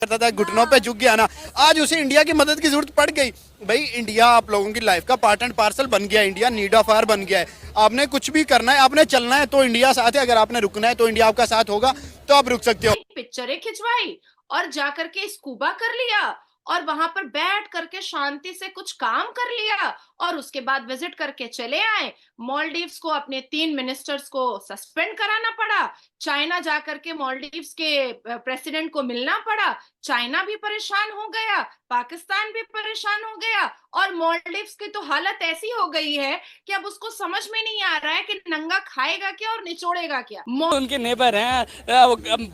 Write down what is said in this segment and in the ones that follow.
करता था, घुटनों पे झुक गया ना, आज उसे इंडिया की मदद की जरूरत पड़ गई। भाई इंडिया आप लोगों की लाइफ का पार्ट एंड पार्सल बन गया, इंडिया नीड ऑफ आवर बन गया है। आपने कुछ भी करना है, आपने चलना है तो इंडिया साथ है, अगर आपने रुकना है तो इंडिया आपका साथ होगा, तो आप रुक सकते हो। पिक्चरें खिंचवाई और जा करके स्कूबा कर लिया और वहां पर बैठ करके शांति से कुछ काम कर लिया और उसके बाद विजिट करके चले आए। मॉलडीव्स को अपने 3 मिनिस्टर्स को सस्पेंड कराना पड़ा, चाइना जा करके मॉलडीव्स के प्रेसिडेंट को मिलना पड़ा, चाइना भी परेशान हो गया, पाकिस्तान भी परेशान हो गया और मॉलडीव्स की तो हालत ऐसी हो गई है कि अब उसको समझ में नहीं आ रहा है कि नंगा खाएगा क्या और निचोड़ेगा क्या। उनके नेबर हैं,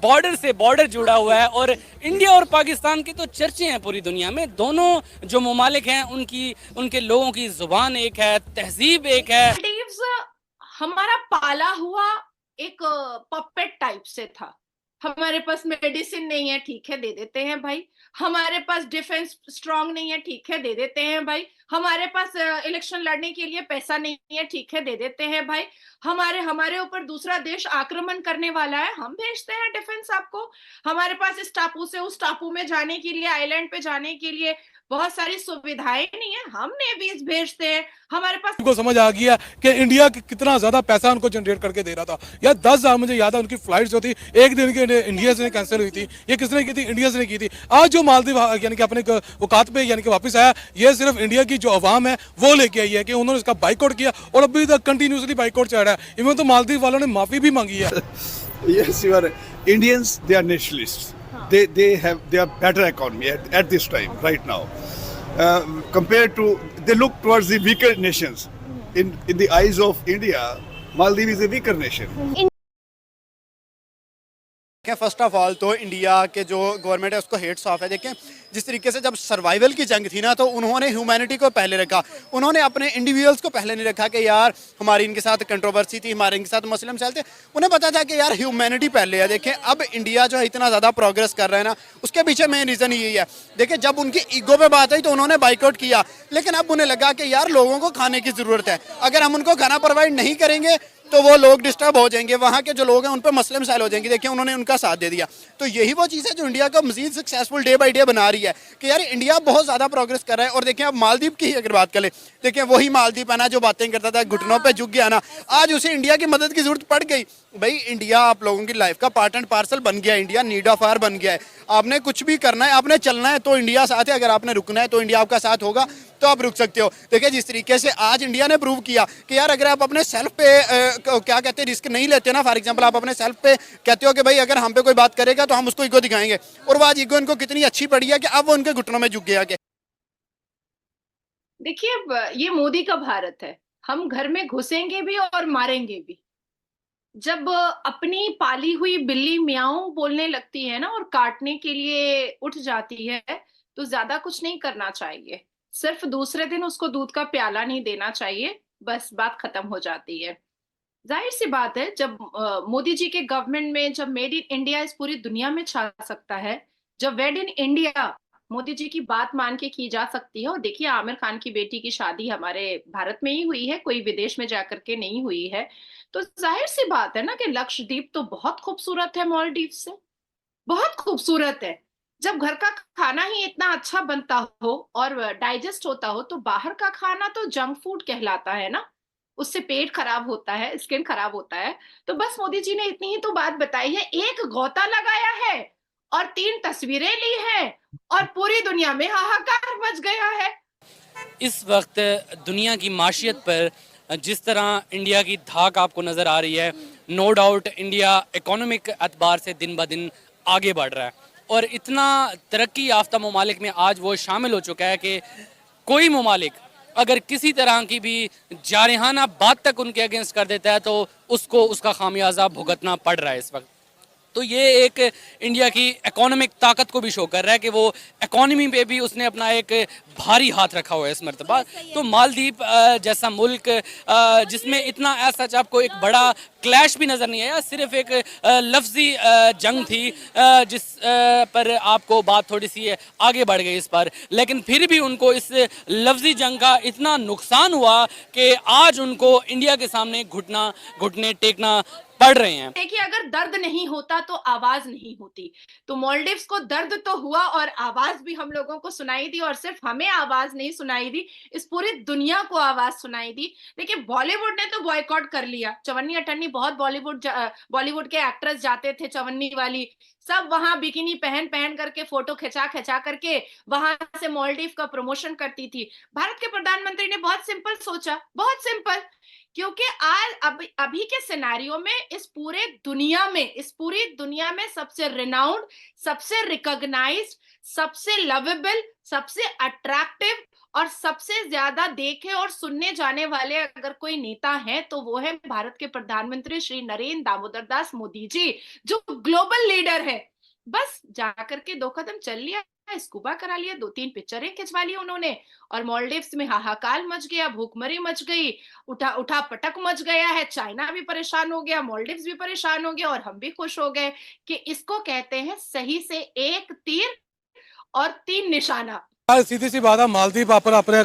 बॉर्डर से बॉर्डर जुड़ा हुआ है और इंडिया और पाकिस्तान की तो चर्चे हैं पूरी दुनिया में। दोनों जो ममालिक हैं उनके लोगों की जुबान एक है, तहजीब एक है। मालदीव्स हमारा पाला हुआ एक पपेट टाइप से था। हमारे पास मेडिसिन नहीं है, ठीक है दे देते हैं भाई। हमारे पास डिफेंस स्ट्रांग नहीं है, ठीक है दे देते हैं भाई। हमारे पास इलेक्शन लड़ने के लिए पैसा नहीं है, ठीक है दे देते हैं भाई। हमारे ऊपर दूसरा देश आक्रमण करने वाला है, हम भेजते हैं डिफेंस आपको। हमारे पास इस टापू से उस टापू में जाने के लिए, आइलैंड पे जाने के लिए बहुत सारी सुविधाएं नहीं है, हम नेवीज भेजते हैं। हमारे पास उनको समझ आ गया कि इंडिया कितना ज्यादा पैसा उनको जनरेट करके दे रहा था। या 10,000 मुझे याद है उनकी फ्लाइट जो थी एक दिन के इंडिया से कैंसिल हुई थी। ये किसने की थी? इंडिया से की थी। आज जो मालदीव यानी कि अपने औकात पे यानी कि वापस आया, ये सिर्फ इंडिया की जो अवाम है वो लेके आई है कि उन्होंने इसका बाइकआउट किया और अभी तक कंटिन्यूसली बाइकआउट चल रहा है। इवन तो मालदीव वालों ने माफी भी मांगी है। Yes, you are Indians. They are nationalists. They are better economy at this time right now. Compared to they look towards the weaker nations. In the eyes of India, Maldives is a weaker nation. First of all तो India के जो government है उसको heads of है। देखें जिस तरीके से जब सर्वाइवल की जंग थी ना, तो उन्होंने ह्यूमैनिटी को पहले रखा, उन्होंने अपने इंडिविजुअल्स को पहले नहीं रखा कि यार हमारी इनके साथ कंट्रोवर्सी थी, हमारे इनके साथ मुस्लिम सेल थे। उन्हें पता था कि यार ह्यूमैनिटी पहले है। देखें अब इंडिया जो है इतना ज़्यादा प्रोग्रेस कर रहा है ना, उसके पीछे मेन रीज़न यही है। देखें जब उनकी ईगो पे बात आई तो उन्होंने बाइकआउट किया, लेकिन अब उन्हें लगा कि यार लोगों को खाने की ज़रूरत है, अगर हम उनको खाना प्रोवाइड नहीं करेंगे तो वो लोग डिस्टर्ब हो जाएंगे, वहाँ के जो लोग हैं उन पर मसले मसाइल हो जाएंगे। देखिए उन्होंने उनका साथ दे दिया। तो यही वो चीज़ है जो इंडिया को मजीद सक्सेसफुल डे बाई डे बना रही है कि यार इंडिया बहुत ज़्यादा प्रोग्रेस कर रहा है। और देखें अब मालदीव की ही अगर बात करें, देखिए वही मालदीव है ना जो बातें करता था, घुटनों पे झुक गया ना, आज उसे इंडिया की मदद की जरूरत पड़ गई। भाई इंडिया आप लोगों की लाइफ का पार्ट एंड पार्सल बन गया है, इंडिया नीड ऑफ आवर बन गया है। आपने कुछ भी करना है, आपने चलना है तो इंडिया साथ है, अगर आपने रुकना है तो इंडिया आपका साथ होगा, तो आप रुक सकते हो। देखिए जिस तरीके से आज इंडिया ने प्रूव किया कि यार अगर आप अपने सेल्फ पे क्या कहते हैं रिस्क नहीं लेते ना, फॉर एग्जांपल आप अपने सेल्फ पे कहते हो कि भाई अगर हम पे कोई बात करेगा तो हम उसको ईगो दिखाएंगे, और वो आज ईगो इनको कितनी अच्छी पड़ी है कि अब वो उनके घुटनों में झुक गया। कि देखिए ये मोदी का भारत है, हम घर में घुसेंगे भी और मारेंगे भी। जब अपनी पाली हुई बिल्ली म्याऊं बोलने लगती है ना और काटने के लिए उठ जाती है, तो ज्यादा कुछ नहीं करना चाहिए, सिर्फ दूसरे दिन उसको दूध का प्याला नहीं देना चाहिए, बस बात खत्म हो जाती है। जाहिर सी बात है, जब मोदी जी के गवर्नमेंट में जब मेड इन इंडिया इस पूरी दुनिया में छा सकता है, जब वेड इन इंडिया मोदी जी की बात मान के की जा सकती है। और देखिए आमिर खान की बेटी की शादी हमारे भारत में ही हुई है, कोई विदेश में जाकर के नहीं हुई है। तो जाहिर सी बात है ना कि लक्षद्वीप तो बहुत खूबसूरत है, मॉलडीव से बहुत खूबसूरत है। जब घर का खाना ही इतना अच्छा बनता हो और डाइजेस्ट होता हो, तो बाहर का खाना तो जंक फूड कहलाता है ना, उससे पेट खराब होता है, स्किन खराब होता है। तो बस मोदी जी ने इतनी ही तो बात बताई है, एक गोता लगाया है और 3 तस्वीरें ली हैं और पूरी दुनिया में हाहाकार मच गया है। इस वक्त दुनिया की माशियत पर जिस तरह इंडिया की धाक आपको नज़र आ रही है, नो डाउट इंडिया इकोनॉमिक एतबार से दिन ब दिन आगे बढ़ रहा है और इतना तरक्की याफ्ता ममालिक में आज वो शामिल हो चुका है कि कोई ममालिक अगर किसी तरह की भी जारहाना बात तक उनके अगेंस्ट कर देता है तो उसको उसका खामियाजा भुगतना पड़ रहा है इस वक्त। तो ये एक इंडिया की इकोनॉमिक ताकत को भी शो कर रहा है कि वो इकोनॉमी पे भी उसने अपना एक भारी हाथ रखा हुआ है इस मरतबा। तो मालदीव जैसा मुल्क जिसमें इतना ऐसा आपको एक बड़ा क्लैश भी नज़र नहीं आया, सिर्फ एक लफ्जी जंग थी जिस पर आपको बात थोड़ी सी आगे बढ़ गई इस पर, लेकिन फिर भी उनको इस लफ्जी जंग का इतना नुकसान हुआ कि आज उनको इंडिया के सामने घुटने टेकना बढ़ रहे हैं। देखिए, अगर दर्द नहीं होता तो आवाज नहीं होती। तो मालदीव्स को दर्द तो हुआ और आवाज भी हम लोगों को सुनाई दी, और सिर्फ हमें आवाज नहीं सुनाई दी, इस पूरी दुनिया को आवाज सुनाई दी। देखिए, बॉलीवुड ने तो बॉयकॉट कर लिया। चवन्नी अठन्नी, बहुत बॉलीवुड के एक्ट्रेस जाते थे चवन्नी वाली, सब वहां बिकिनी पहन पहन करके, फोटो खिंचा खिंचा करके वहां से मालदीव का प्रमोशन करती थी। भारत के प्रधानमंत्री ने बहुत सिंपल सोचा, बहुत सिंपल, क्योंकि आज अभी के सिनेरियो में इस पूरी दुनिया में सबसे रिनाउंड, सबसे रिकॉग्नाइज्ड, सबसे लवेबल, सबसे अट्रैक्टिव और सबसे ज्यादा देखे और सुनने जाने वाले अगर कोई नेता है तो वो है भारत के प्रधानमंत्री श्री नरेंद्र दामोदर दास मोदी जी, जो ग्लोबल लीडर है। बस जाकर के 2 कदम चल लिया, स्कूबा करा लिया, 2-3 पिक्चरें खिंचवा ली उन्होंने, और मालदीव्स में हाहाकार मच गया, भूखमरी मच गई, उठा उठा पटक मच गया है। चाइना भी परेशान हो गया, मालदीव्स भी परेशान हो गया, और हम भी खुश हो गए कि इसको कहते हैं सही से 1 तीर और 3 निशाना। यार सीधी सी बात है, मालदीव अपने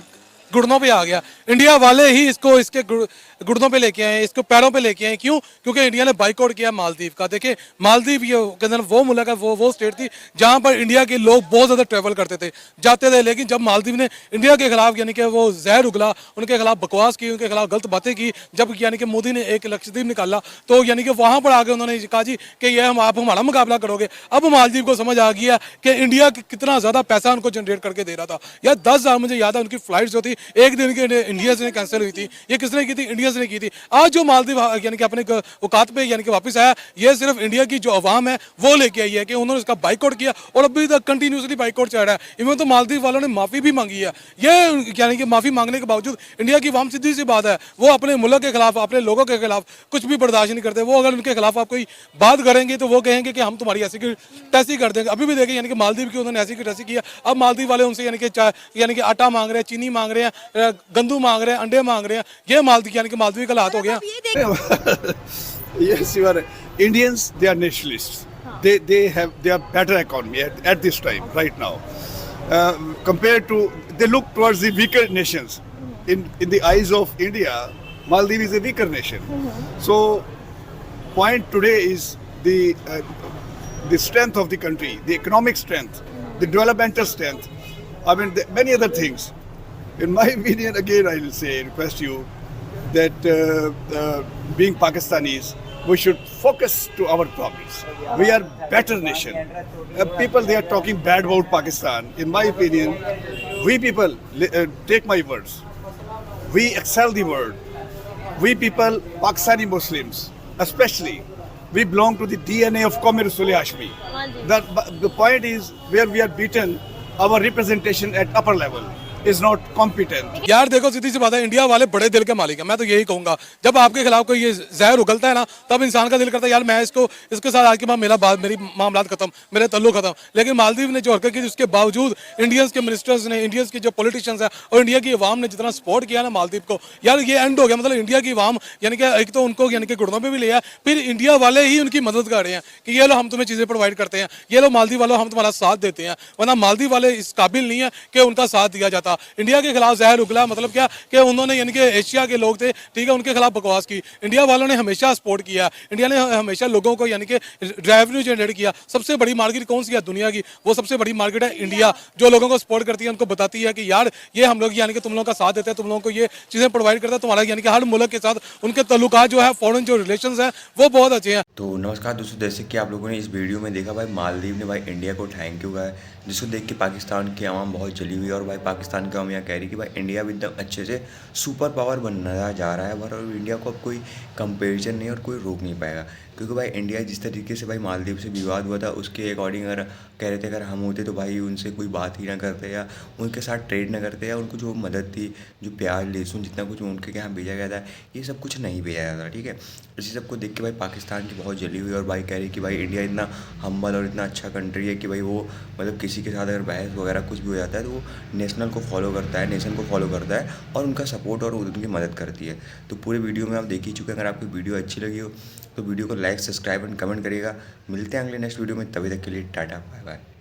घुटनों पे आ गया। इंडिया वाले ही इसको इसके घुटनों पे लेके आए, इसको पैरों पे लेके आए। क्यों? क्योंकि इंडिया ने बाइकआउट किया मालदीव का। देखिए, मालदीव ये के अंदर वो मुल्क है, वो स्टेट थी जहां पर इंडिया के लोग बहुत ज्यादा ट्रेवल करते थे, जाते थे। लेकिन जब मालदीव ने इंडिया के खिलाफ यानी कि वो जहर उगला, उनके खिलाफ बकवास की, उनके खिलाफ गलत बातें की, जब यानी कि मोदी ने एक लक्षद्वीप निकाला, तो यानी कि वहां पर आके उन्होंने कहा जी कि ये आप हमारा मुकाबला करोगे। अब मालदीव को समझ आ गया कि इंडिया कितना ज्यादा पैसा उनको जनरेट करके दे रहा था। यार 10,000 मुझे याद है उनकी फ्लाइट जो थी एक दिन के इंडिया से कैंसिल हुई थी। ये किसने की थी? इंडिया से की थी। आज जो मालदीव यानी कि अपने औकात पे यानी कि वापस आया, ये सिर्फ इंडिया की जो अवाम है वो लेके आई है कि उन्होंने इसका बाइकआउट किया, और अभी तक कंटिन्यूसली बाइकआउट चल रहा है। इवन तो मालदीव वालों ने माफी भी मांगी है। ये यानी कि माफी मांगने के बावजूद इंडिया की अवाम, सीधी सी बात है, वो अपने मुल्क के खिलाफ, अपने लोगों के खिलाफ कुछ भी बर्दाश्त नहीं करते। वो अगर उनके खिलाफ आप कोई बात करेंगे तो वो कहेंगे कि हम तुम्हारी ऐसी की तैसी कर देंगे। अभी भी देखें यानी कि मालदीव की उन्होंने ऐसी की तैसी किया। अब मालदीव वाले उनसे यानी कि आटा मांग रहे हैं, चीनी मांग रहे हैं, गंदू मांग रहे हैं, अंडे मांग रहे हैं। ये मालदीव यानी कि मालदीव का हालात हो गया। Yes, you are. Indians, they are nationalists. They are better economy at this time, right now. Compared to, they look towards the weaker nations. In the eyes of India, Maldives is a weaker nation. So, point today is the strength of the country, the economic strength, the developmental strength. I mean, many other things. In my opinion, again, I will say, request you that being Pakistanis, we should focus to our problems. We are better nation. People, they are talking bad about Pakistan. In my opinion, we people, take my words, we excel the world. We people, Pakistani Muslims, especially, we belong to the DNA of Qawmi Rasool Hashmi. The point is, where we are beaten, our representation at upper level is not competent. यार देखो, सीधी सी बात है, India वाले बड़े दिल के मालिक हैं। मैं तो यही कहूंगा, जब आपके खिलाफ कोई ये जहर उगलता है ना, तब इंसान का दिल करता है यार मैं इसके साथ आज के बाद मेरी मामलात खत्म, मेरे तल्लुक खत्म। लेकिन मालदीव ने जो हरकत की, उसके बावजूद इंडियंस के मिनिस्टर्स ने, इंडियंस के जो पॉलिटिशियंस हैं और इंडिया की अवाम ने जितना सपोर्ट किया ना मालदीव को, यार ये एंड हो गया। मतलब इंडिया की अवाम यानी कि एक तो उनको यानी कि घुटनों पे भी लिया, फिर इंडिया वाले ही उनकी मदद कर रहे हैं कि ये लो हम तुम्हें चीजें प्रोवाइड करते हैं, ये लो मालदीव वालों हम तुम्हारा साथ देते हैं। वरना मालदीव वाले इस काबिल नहीं है कि उनका साथ दिया जाता। इंडिया के खिलाफ जहर उगला, मतलब क्या कि उन्होंने यानी कि एशिया के लोग थे, ठीक है, उनके खिलाफ बकवास की। इंडिया वालों ने हमेशा सपोर्ट किया, इंडिया ने हमेशा लोगों को यानी कि रेवेन्यू जनरेट किया। सबसे बड़ी मार्केट कौन सी है दुनिया की? वो सबसे बड़ी मार्केट है इंडिया, जो लोगों को सपोर्ट करती है, उनको बताती है कि यार ये हम लोग यानी कि तुम लोगों का साथ देते हैं, तुम लोगों को ये चीजें प्रोवाइड करता है। तुम्हारा यानी कि हर मुल्क के साथ उनके तल्लुकात जो है, फॉरेन जो रिलेशंस है, वो बहुत अच्छे हैं। तो नमस्कार दोस्तों, जैसे कि आप लोगों ने इस वीडियो में देखा, भाई मालदीव ने भाई इंडिया को थैंक यू कहा है, जिसको देख के पाकिस्तान की आवाम बहुत जली हुई है। और भाई पाकिस्तान की आवाम यहाँ कह रही कि भाई इंडिया भी एकदम अच्छे से सुपर पावर बनना जा रहा है, और इंडिया को अब कोई कंपैरिजन नहीं और कोई रोक नहीं पाएगा। क्योंकि भाई इंडिया जिस तरीके से भाई मालदीव से विवाद हुआ था, उसके अकॉर्डिंग अगर कह रहे थे अगर हम होते तो भाई उनसे कोई बात ही ना करते, या उनके साथ ट्रेड ना करते, या उनको जो मदद थी, जो प्याज लहसुन जितना कुछ उनके यहाँ भेजा गया था, ये सब कुछ नहीं भेजा गया था, ठीक है। इसी सब को देख के भाई पाकिस्तान की बहुत जली हुई, और भाई कह रही कि भाई इंडिया इतना हम्बल और इतना अच्छा कंट्री है कि भाई वो मतलब किसी के साथ अगर बहस वगैरह कुछ भी हो जाता है तो वो नेशनल को फॉलो करता है, नेशन को फॉलो करता है, और उनका सपोर्ट और उनकी मदद करती है। तो पूरे वीडियो में आप देख ही चुके हैं। अगर आपको वीडियो अच्छी लगी हो तो वीडियो को लाइक, सब्सक्राइब एंड कमेंट करिएगा। मिलते हैं अगले नेक्स्ट वीडियो में, तभी तक के लिए टाटा, बाय बाय।